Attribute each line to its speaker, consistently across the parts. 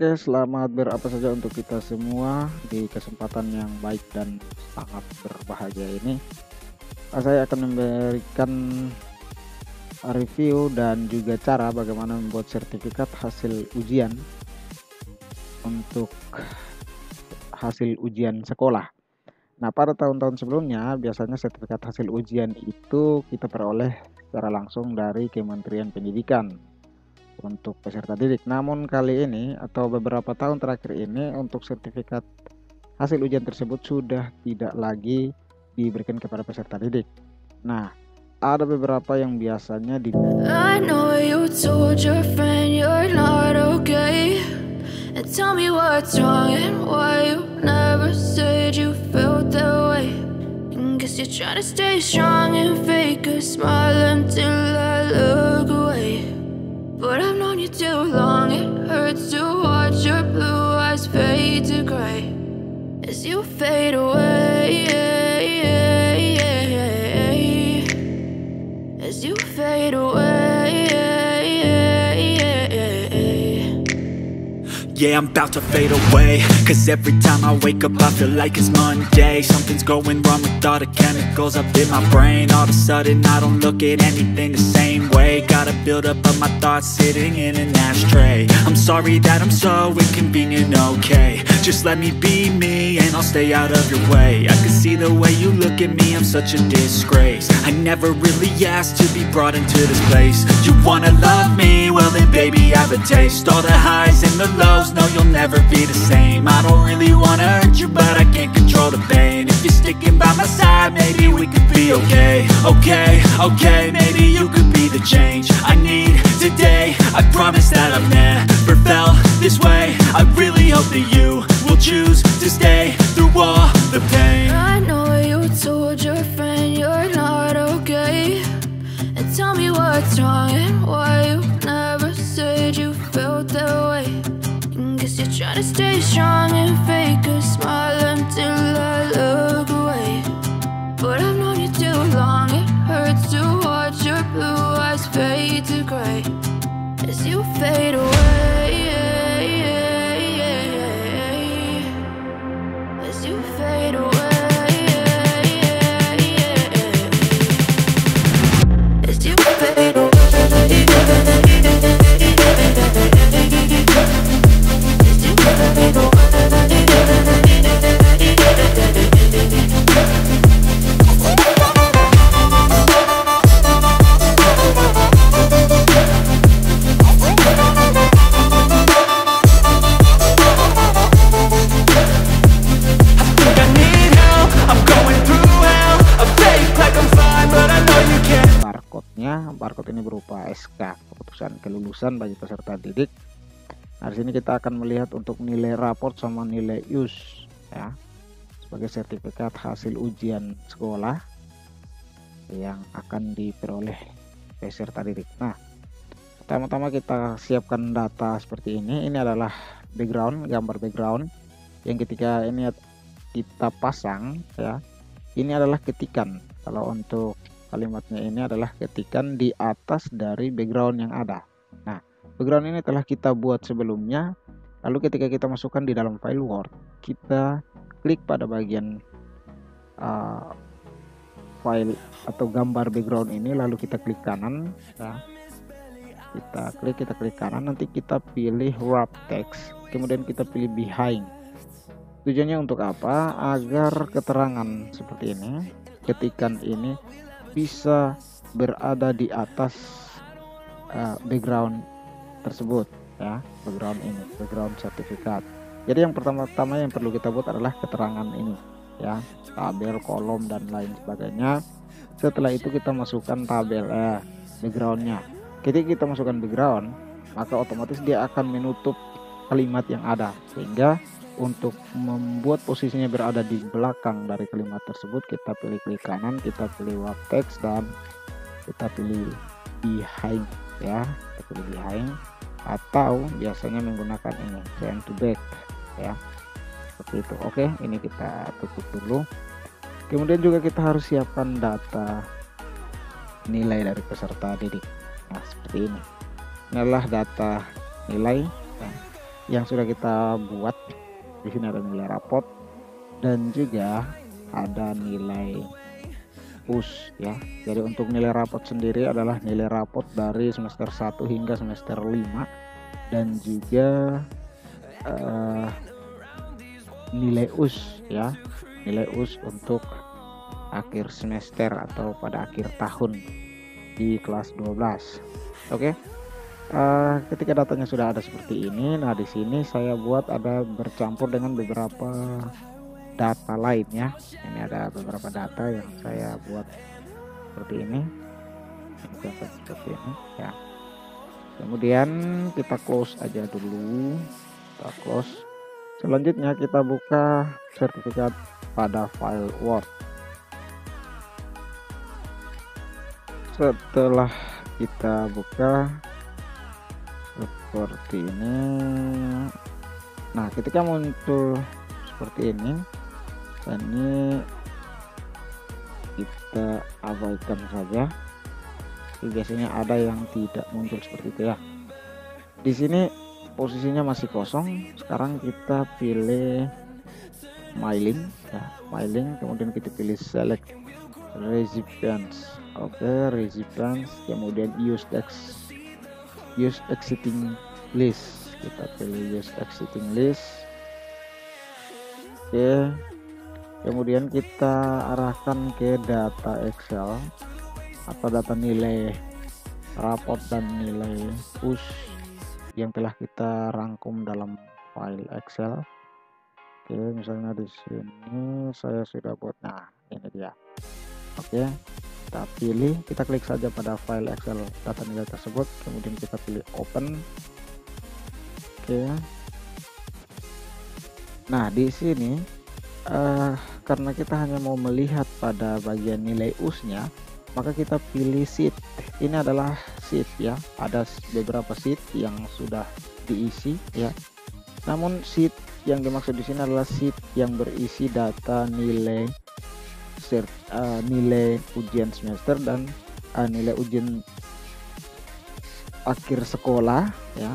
Speaker 1: Oke, selamat berapa saja untuk kita semua di kesempatan yang baik dan sangat berbahagia ini. Saya akan memberikan review dan juga cara bagaimana membuat sertifikat hasil ujian untuk hasil ujian sekolah. Nah, pada tahun-tahun sebelumnya biasanya sertifikat hasil ujian itu kita peroleh secara langsung dari Kementerian Pendidikan untuk peserta didik. Namun kali ini atau beberapa tahun terakhir ini untuk sertifikat hasil ujian tersebut sudah tidak lagi diberikan kepada peserta didik. Nah, ada beberapa yang biasanya di
Speaker 2: I know you told your friend you're not okay, and tell me what's wrong and why you never said you felt that way. And guess you're trying to stay strong and fake a smile until I look away. But I've known you too long, it hurts to watch your blue eyes fade to gray as you fade away, as you fade away.
Speaker 3: Yeah, I'm about to fade away, cause every time I wake up I feel like it's Monday. Something's going wrong with all the chemicals up in my brain. All of a sudden I don't look at anything the same way. Gotta build up of my thoughts sitting in an ashtray. I'm sorry that I'm so inconvenient, okay. Just let me be me and I'll stay out of your way. I can see the way you look at me, I'm such a disgrace. I never really asked to be brought into this place. You wanna love me? Well then baby I have a taste. All the highs and the lows, no you'll never be the same. I don't really wanna hurt you but I can't control the pain. If you're sticking by my side, maybe we could be okay. Okay, maybe you could be the change I need today. I promise that I've never felt this way. I really hope that you will choose to stay through all the pain.
Speaker 2: I know you told your friend you're not okay, and tell me what's wrong and why you never said you felt that way. And guess you're trying to stay strong and fake a smile until I look away. But I've known you too long, it hurts to watch your blue eyes fade to gray as you fade away, as you fade away.
Speaker 1: Barcode ini berupa SK keputusan kelulusan bagi peserta didik. Nah, di sini kita akan melihat untuk nilai raport sama nilai US ya, sebagai sertifikat hasil ujian sekolah yang akan diperoleh peserta didik. Nah, pertama-tama kita siapkan data seperti ini. Ini adalah background, gambar background yang ketika ini kita pasang ya, ini adalah ketikan. Kalau untuk kalimatnya ini adalah ketikan di atas dari background yang ada. Nah, background ini telah kita buat sebelumnya. Lalu ketika kita masukkan di dalam file Word, kita klik pada bagian file atau gambar background ini, lalu kita klik kanan ya. Kita klik kanan, nanti kita pilih wrap text, kemudian kita pilih behind. Tujuannya untuk apa? Agar keterangan seperti ini, ketikan ini bisa berada di atas background tersebut ya, background sertifikat. Jadi yang pertama-tama yang perlu kita buat adalah keterangan ini ya, tabel, kolom dan lain sebagainya. Setelah itu kita masukkan tabel backgroundnya. Ketika kita masukkan background, maka otomatis dia akan menutup kalimat yang ada, sehingga untuk membuat posisinya berada di belakang dari kalimat tersebut, kita pilih klik kanan, kita pilih wrap text dan kita pilih behind ya, kita pilih behind, atau biasanya menggunakan ini send to back ya, seperti itu. Oke, ini kita tutup dulu. Kemudian juga kita harus siapkan data nilai dari peserta didik. Nah, seperti ini adalah data nilai ya. yang sudah kita buat. Di sini ada nilai rapot dan juga ada nilai US ya. Jadi untuk nilai rapot sendiri adalah nilai rapot dari semester 1 hingga semester 5 dan juga nilai US ya, nilai US untuk akhir semester atau pada akhir tahun di kelas 12. Oke. Ketika datanya sudah ada seperti ini, nah di sini saya buat ada bercampur dengan beberapa data lainnya. Ini ada beberapa data yang saya buat seperti ini. Seperti ini ya. Kemudian kita close aja dulu. Kita close. Selanjutnya kita buka sertifikat pada file Word. Setelah kita buka seperti ini, nah ketika muncul seperti ini kita abaikan saja. Biasanya ada yang tidak muncul seperti itu ya. Di sini posisinya masih kosong. Sekarang kita pilih mailing ya, mailing, kemudian kita pilih select recipients. Oke, recipients, kemudian use exiting list, kita pilih use exiting list. Oke, kemudian kita arahkan ke data Excel atau data nilai rapot dan nilai push yang telah kita rangkum dalam file Excel. Oke, misalnya di sini saya sudah buat, nah ini dia. Oke, kita pilih, kita klik saja pada file Excel data nilai tersebut, kemudian kita pilih open. Oke, nah di sini karena kita hanya mau melihat pada bagian nilai US-nya, maka kita pilih sheet. Ini adalah sheet ya, ada beberapa sheet yang sudah diisi ya. Namun sheet yang dimaksud di sini adalah sheet yang berisi data nilai nilai ujian semester dan nilai ujian akhir sekolah ya,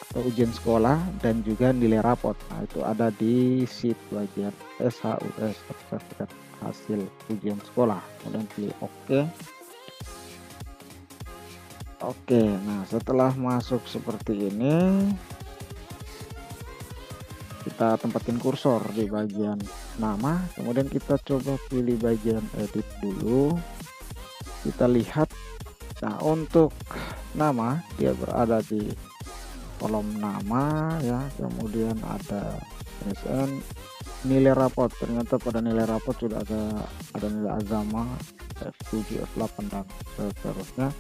Speaker 1: atau ujian sekolah, dan juga nilai rapot. Nah itu ada di sheet bagian SHUS, sertifikat hasil ujian sekolah. Kemudian pilih OK. Oke, nah setelah masuk seperti ini, kita tempatin kursor di bagian nama, kemudian kita coba pilih bagian edit dulu. Kita lihat, nah untuk nama dia berada di kolom nama ya, kemudian ada SN, nilai rapot. Ternyata pada nilai rapot sudah ada nilai agama F7, F8 dan seterusnya.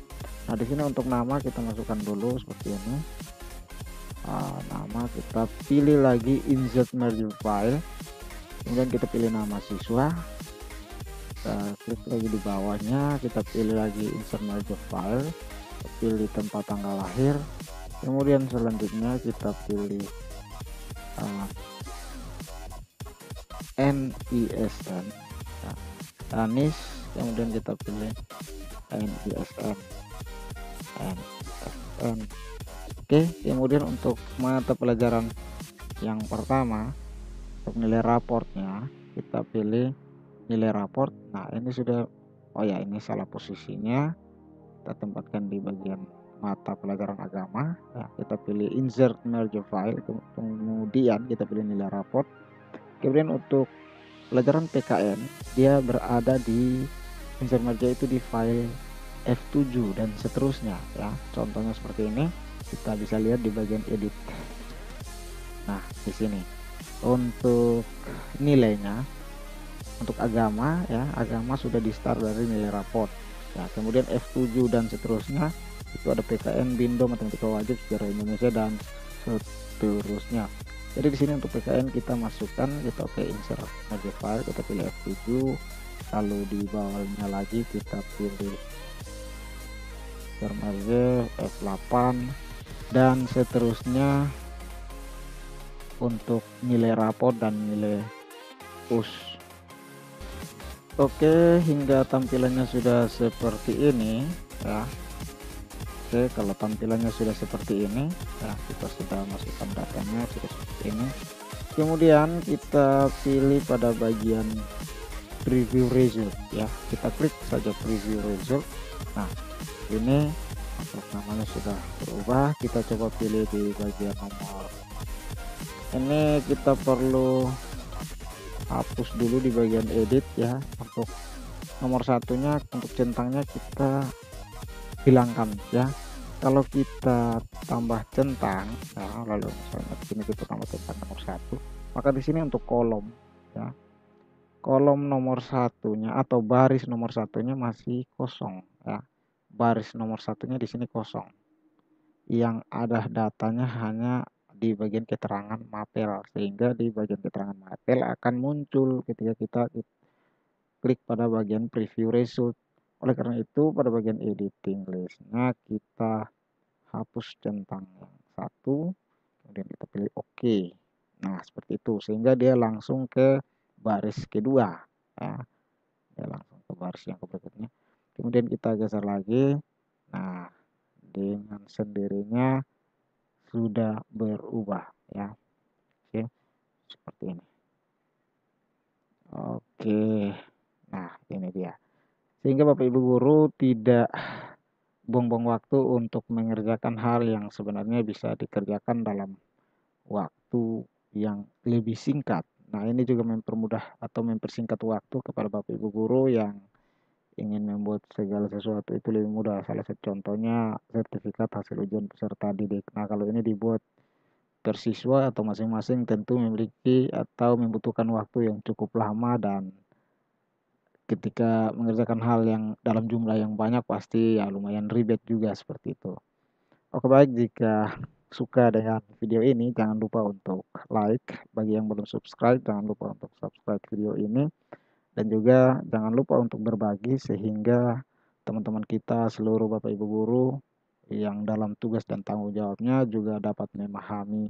Speaker 1: Nah di sini untuk nama kita masukkan dulu seperti ini. Nama kita pilih lagi insert merge file, kemudian kita pilih nama siswa, kita klik lagi di bawahnya, kita pilih lagi insert merge file, kita pilih tempat tanggal lahir, kemudian selanjutnya kita pilih NISN ya, Anis, kemudian kita pilih NISN. Oke, kemudian untuk mata pelajaran yang pertama, untuk nilai raportnya kita pilih nilai raport. Nah ini sudah, oh ya ini salah posisinya, kita tempatkan di bagian mata pelajaran agama ya, kita pilih insert merge file, kemudian kita pilih nilai raport. Kemudian untuk pelajaran PKN dia berada di insert merge itu di file F7 dan seterusnya ya, contohnya seperti ini. Kita bisa lihat di bagian edit. Nah di sini untuk nilainya, untuk agama ya, agama sudah di start dari nilai raport ya, kemudian F7 dan seterusnya itu ada PKN, Bindo, matematika wajib, sejarah Indonesia dan seterusnya. Jadi di sini untuk PKN kita masukkan, kita oke insert merge file, kita pilih F7, lalu di bawahnya lagi kita pilih merge F8 dan seterusnya untuk nilai rapor dan nilai push. Oke, hingga tampilannya sudah seperti ini ya. Oke, kalau tampilannya sudah seperti ini ya, kita sudah masukkan datanya sudah seperti ini. Kemudian kita pilih pada bagian preview result ya, kita klik saja preview result. Nah ini untuk namanya sudah berubah. Kita coba pilih di bagian nomor ini, kita perlu hapus dulu di bagian edit ya. Untuk nomor satunya, untuk centangnya kita hilangkan ya. Kalau kita tambah centang ya, lalu misalnya di sini kita tambah centang nomor satu, maka di sini untuk kolom ya, kolom nomor satunya atau baris nomor satunya masih kosong ya, baris nomor satunya di sini kosong, yang ada datanya hanya di bagian keterangan mapel, sehingga di bagian keterangan mapel akan muncul ketika kita klik pada bagian preview result. Oleh karena itu pada bagian editing listnya kita hapus centang yang satu, kemudian kita pilih OK. Nah seperti itu, sehingga dia langsung ke baris kedua ya, dia langsung ke baris yang berikutnya. Kemudian kita geser lagi, nah dengan sendirinya sudah berubah ya. Oke, seperti ini. Oke, nah ini dia, sehingga Bapak Ibu guru tidak buang-buang waktu untuk mengerjakan hal yang sebenarnya bisa dikerjakan dalam waktu yang lebih singkat. Nah ini juga mempermudah atau mempersingkat waktu kepada Bapak Ibu guru yang ingin membuat segala sesuatu itu lebih mudah. Salah satu contohnya sertifikat hasil ujian peserta didik. Nah kalau ini dibuat per siswa atau masing-masing tentu memiliki atau membutuhkan waktu yang cukup lama, dan ketika mengerjakan hal yang dalam jumlah yang banyak pasti ya lumayan ribet juga seperti itu. Oke baik, jika suka dengan video ini jangan lupa untuk like, bagi yang belum subscribe jangan lupa untuk subscribe video ini, dan juga jangan lupa untuk berbagi sehingga teman-teman kita seluruh Bapak Ibu guru yang dalam tugas dan tanggung jawabnya juga dapat memahami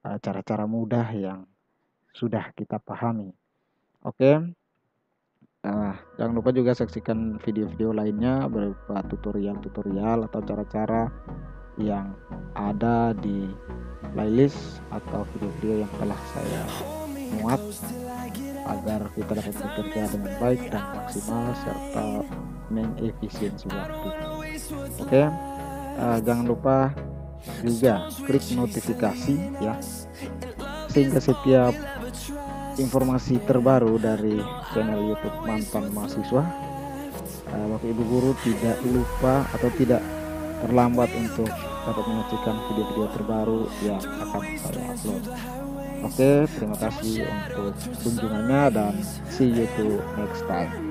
Speaker 1: cara-cara mudah yang sudah kita pahami. Oke, jangan lupa juga saksikan video-video lainnya berupa tutorial-tutorial atau cara-cara yang ada di playlist atau video-video yang telah saya muat, agar kita dapat bekerja dengan baik dan maksimal serta mengefisiensi waktu. Oke, jangan lupa juga klik notifikasi ya, sehingga setiap informasi terbaru dari channel YouTube Mantan Mahasiswa, Bapak Ibu guru tidak lupa atau tidak terlambat untuk dapat menyaksikan video-video terbaru yang akan saya upload. Oke, terima kasih untuk kunjungannya dan see you to next time.